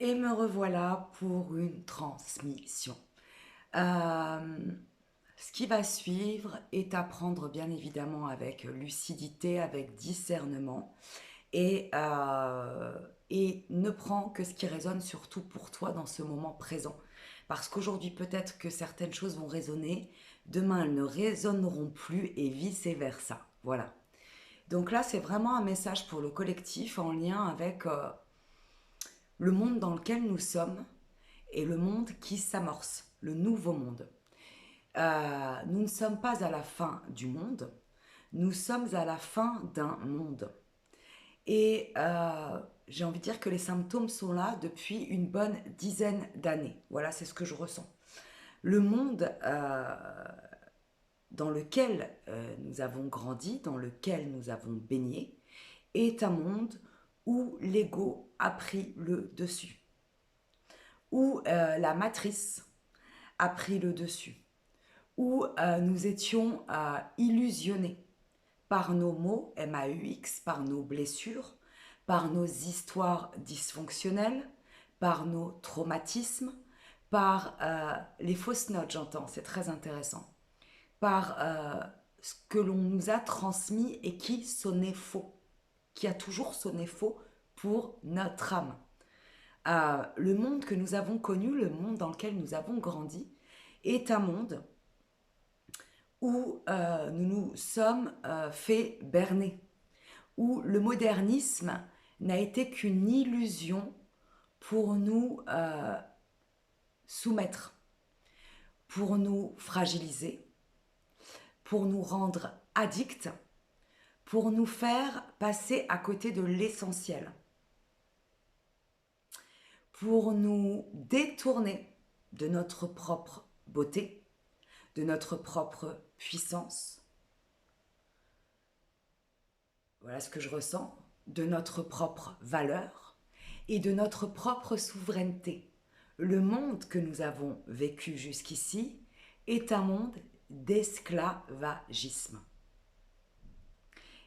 Et me revoilà pour une transmission. Euh, Ce qui va suivre est à prendre bien évidemment avec lucidité, avec discernement et ne prends que ce qui résonne surtout pour toi dans ce moment présent. Parce qu'aujourd'hui peut-être que certaines choses vont résonner, demain elles ne résonneront plus et vice-versa. Voilà. Donc là c'est vraiment un message pour le collectif en lien avec le monde dans lequel nous sommes et le monde qui s'amorce, le nouveau monde. Nous ne sommes pas à la fin du monde, nous sommes à la fin d'un monde. Et j'ai envie de dire que les symptômes sont là depuis une bonne dizaine d'années. Voilà, c'est ce que je ressens. Le monde dans lequel nous avons grandi, dans lequel nous avons baigné, est un monde où l'ego a pris le dessus, où la matrice a pris le dessus, où nous étions illusionnés par nos mots, MAUX, par nos blessures, par nos histoires dysfonctionnelles, par nos traumatismes, par les fausses notes, j'entends, c'est très intéressant, par ce que l'on nous a transmis et qui sonnait faux, qui a toujours sonné faux pour notre âme. Le monde que nous avons connu, le monde dans lequel nous avons grandi, est un monde où nous nous sommes fait berner, où le modernisme n'a été qu'une illusion pour nous soumettre, pour nous fragiliser, pour nous rendre addicts, pour nous faire passer à côté de l'essentiel, pour nous détourner de notre propre beauté, de notre propre puissance. Voilà ce que je ressens, de notre propre valeur et de notre propre souveraineté. Le monde que nous avons vécu jusqu'ici est un monde d'esclavagisme.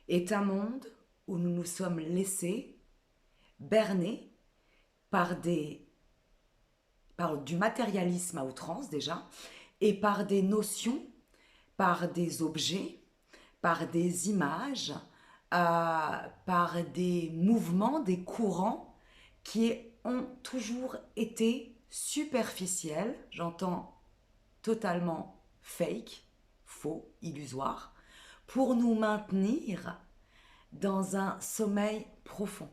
Est un monde où nous nous sommes laissés berner par du matérialisme à outrance déjà, et par des notions, par des objets, par des images, par des mouvements, des courants qui ont toujours été superficiels, j'entends totalement fake, faux, illusoire, pour nous maintenir dans un sommeil profond.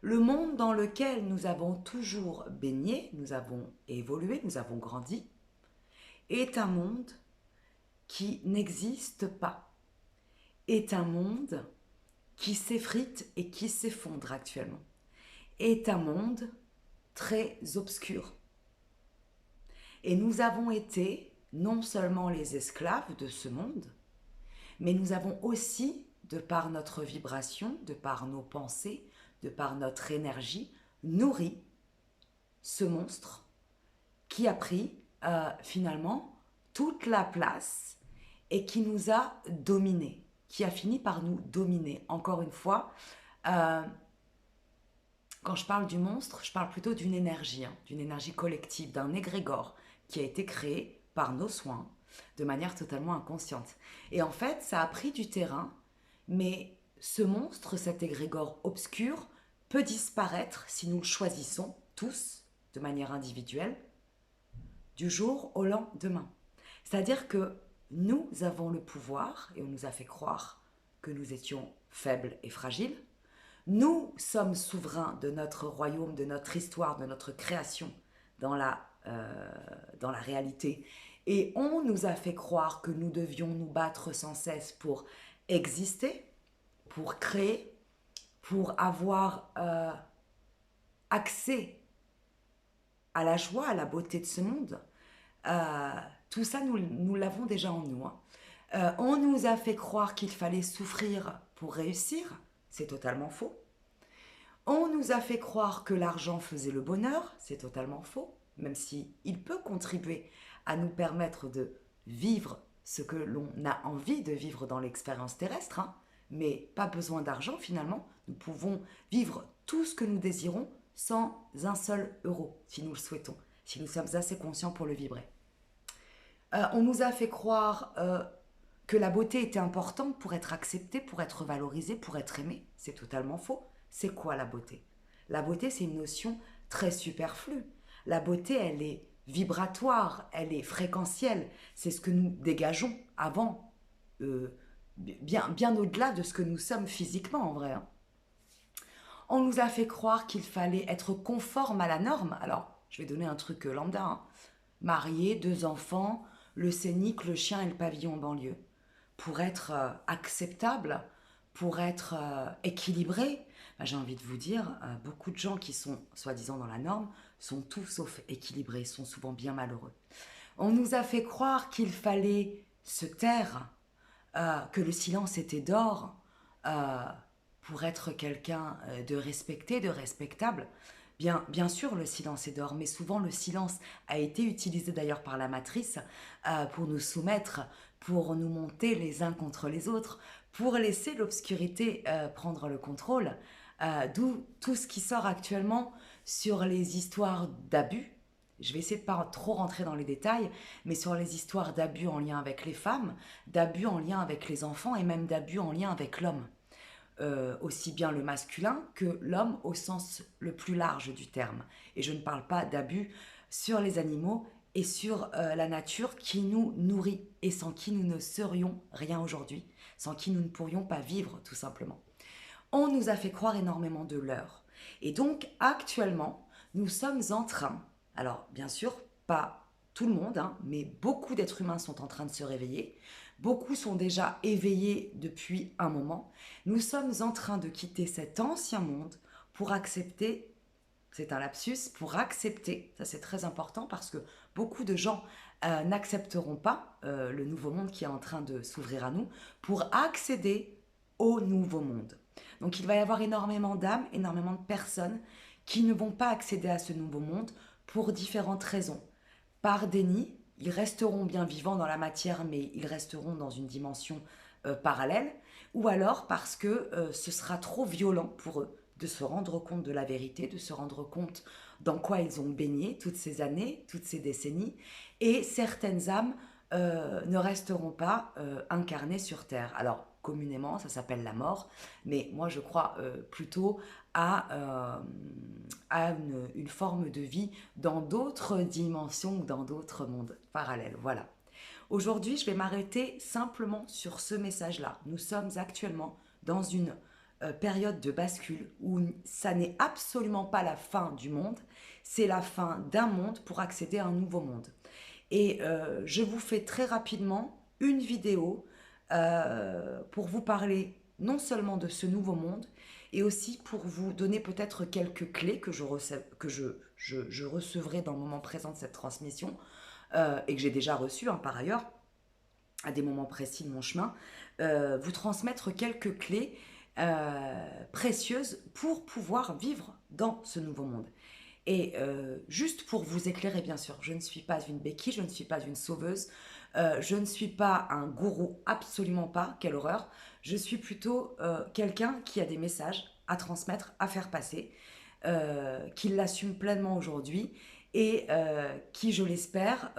Le monde dans lequel nous avons toujours baigné, nous avons évolué, nous avons grandi, est un monde qui n'existe pas, est un monde qui s'effrite et qui s'effondre actuellement, est un monde très obscur. Et nous avons été non seulement les esclaves de ce monde, mais nous avons aussi, de par notre vibration, de par nos pensées, de par notre énergie, nourri ce monstre qui a pris finalement toute la place et qui nous a dominés, qui a fini par nous dominer. Encore une fois, quand je parle du monstre, je parle plutôt d'une énergie collective, d'un égrégore qui a été créé par nos soins de manière totalement inconsciente. Et en fait, ça a pris du terrain, mais ce monstre, cet égrégore obscur, peut disparaître si nous le choisissons tous, de manière individuelle, du jour au lendemain. C'est-à-dire que nous avons le pouvoir, et on nous a fait croire que nous étions faibles et fragiles. Nous sommes souverains de notre royaume, de notre histoire, de notre création dans la réalité. Et on nous a fait croire que nous devions nous battre sans cesse pour exister, pour créer, pour avoir accès à la joie, à la beauté de ce monde. Euh, Tout ça, nous l'avons déjà en nous. Hein. On nous a fait croire qu'il fallait souffrir pour réussir. C'est totalement faux. On nous a fait croire que l'argent faisait le bonheur. C'est totalement faux. Même si il peut contribuer à nous permettre de vivre ce que l'on a envie de vivre dans l'expérience terrestre. Hein. Mais pas besoin d'argent finalement. Nous pouvons vivre tout ce que nous désirons sans un seul euro, si nous le souhaitons, si nous sommes assez conscients pour le vibrer. On nous a fait croire que la beauté était importante pour être acceptée, pour être valorisée, pour être aimée. C'est totalement faux. C'est quoi la beauté? La beauté, c'est une notion très superflue. La beauté, elle est vibratoire, elle est fréquentielle. C'est ce que nous dégageons avant, bien au-delà de ce que nous sommes physiquement en vrai. Hein. On nous a fait croire qu'il fallait être conforme à la norme. Alors, je vais donner un truc lambda. Hein. Marié, 2 enfants, le scénic, le chien et le pavillon en banlieue. Pour être acceptable, pour être équilibré, ben, j'ai envie de vous dire, beaucoup de gens qui sont soi-disant dans la norme sont tout sauf équilibrés, sont souvent bien malheureux. On nous a fait croire qu'il fallait se taire, que le silence était d'or euh, pour être quelqu'un de respecté, de respectable. Bien sûr, le silence est d'or, mais souvent le silence a été utilisé d'ailleurs par la matrice pour nous soumettre, pour nous monter les uns contre les autres, pour laisser l'obscurité prendre le contrôle. D'où tout ce qui sort actuellement sur les histoires d'abus. Je vais essayer de ne pas trop rentrer dans les détails, mais sur les histoires d'abus en lien avec les femmes, d'abus en lien avec les enfants et même d'abus en lien avec l'homme. Aussi bien le masculin que l'homme au sens le plus large du terme. Et je ne parle pas d'abus sur les animaux et sur la nature qui nous nourrit et sans qui nous ne serions rien aujourd'hui, sans qui nous ne pourrions pas vivre tout simplement. On nous a fait croire énormément de leurres. Et donc actuellement, nous sommes en train, alors bien sûr pas tout le monde, hein, mais beaucoup d'êtres humains sont en train de se réveiller. Beaucoup sont déjà éveillés depuis un moment. Nous sommes en train de quitter cet ancien monde pour accepter, c'est un lapsus, pour accepter, ça c'est très important parce que beaucoup de gens n'accepteront pas le nouveau monde qui est en train de s'ouvrir à nous, pour accéder au nouveau monde. Donc il va y avoir énormément d'âmes, énormément de personnes qui ne vont pas accéder à ce nouveau monde pour différentes raisons. Par déni, ils resteront bien vivants dans la matière, mais ils resteront dans une dimension parallèle, ou alors parce que ce sera trop violent pour eux de se rendre compte de la vérité, de se rendre compte dans quoi ils ont baigné toutes ces années, toutes ces décennies, et certaines âmes ne resteront pas incarnées sur Terre. Alors, communément, ça s'appelle la mort, mais moi je crois plutôt à une forme de vie dans d'autres dimensions ou dans d'autres mondes parallèles. Voilà. Aujourd'hui, je vais m'arrêter simplement sur ce message-là. Nous sommes actuellement dans une période de bascule où ça n'est absolument pas la fin du monde, c'est la fin d'un monde pour accéder à un nouveau monde. Et je vous fais très rapidement une vidéo pour vous parler non seulement de ce nouveau monde, et aussi pour vous donner peut-être quelques clés que je recevrai dans le moment présent de cette transmission, et que j'ai déjà reçues par ailleurs, à des moments précis de mon chemin, vous transmettre quelques clés précieuses pour pouvoir vivre dans ce nouveau monde. Et juste pour vous éclairer, bien sûr, je ne suis pas une béquille, je ne suis pas une sauveuse, je ne suis pas un gourou, absolument pas, quelle horreur. Je suis plutôt quelqu'un qui a des messages à transmettre, à faire passer, qui l'assume pleinement aujourd'hui et qui, je l'espère,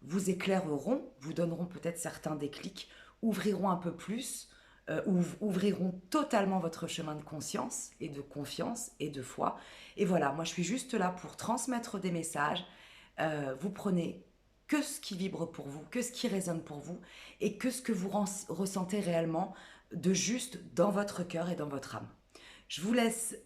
vous éclaireront, vous donneront peut-être certains déclics, ouvriront un peu plus, ouvriront totalement votre chemin de conscience et de confiance et de foi. Et voilà, moi je suis juste là pour transmettre des messages. Vous prenez que ce qui vibre pour vous, que ce qui résonne pour vous et que ce que vous ressentez réellement de juste dans votre cœur et dans votre âme. Je vous laisse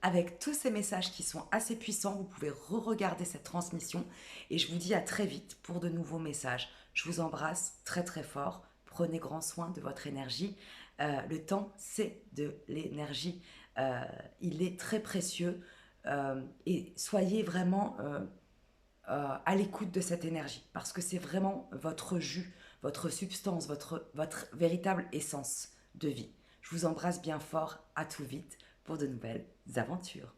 avec tous ces messages qui sont assez puissants. Vous pouvez re-regarder cette transmission et je vous dis à très vite pour de nouveaux messages. Je vous embrasse très très fort. Prenez grand soin de votre énergie. Le temps, c'est de l'énergie. Il est très précieux et soyez vraiment à l'écoute de cette énergie parce que c'est vraiment votre jus, votre substance, votre véritable essence de vie. Je vous embrasse bien fort, à tout vite pour de nouvelles aventures.